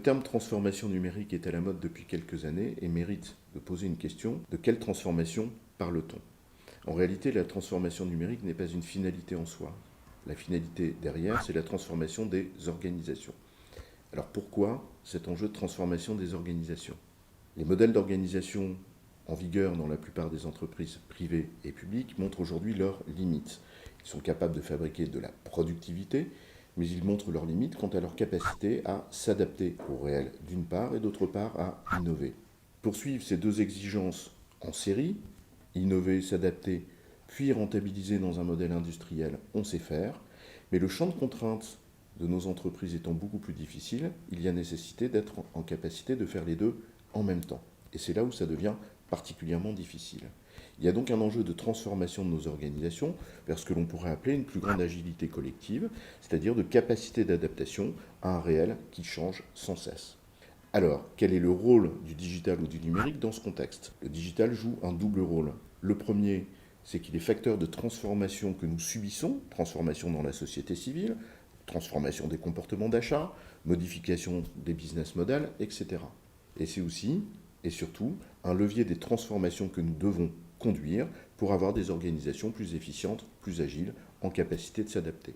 terme transformation numérique est à la mode depuis quelques années et mérite de poser une question: de quelle transformation parle-t-on? En réalité, la transformation numérique n'est pas une finalité en soi. La finalité derrière, c'est la transformation des organisations. Alors pourquoi cet enjeu de transformation des organisations? Les modèles d'organisation en vigueur dans la plupart des entreprises privées et publiques montrent aujourd'hui leurs limites. Ils sont capables de fabriquer de la productivité, mais ils montrent leurs limites quant à leur capacité à s'adapter au réel d'une part et d'autre part à innover. Poursuivre ces deux exigences en série, innover, s'adapter, puis rentabiliser dans un modèle industriel, on sait faire, mais le champ de contraintes de nos entreprises étant beaucoup plus difficile, il y a nécessité d'être en capacité de faire les deux en même temps. Et c'est là où ça devient particulièrement difficile. Il y a donc un enjeu de transformation de nos organisations vers ce que l'on pourrait appeler une plus grande agilité collective, c'est-à-dire de capacité d'adaptation à un réel qui change sans cesse. Alors, quel est le rôle du digital ou du numérique dans ce contexte? Le digital joue un double rôle. Le premier, c'est qu'il est facteur de transformation que nous subissons, transformation dans la société civile, transformation des comportements d'achat, modification des business models, etc. Et c'est aussi, et surtout, un levier des transformations que nous devons conduire pour avoir des organisations plus efficientes, plus agiles, en capacité de s'adapter.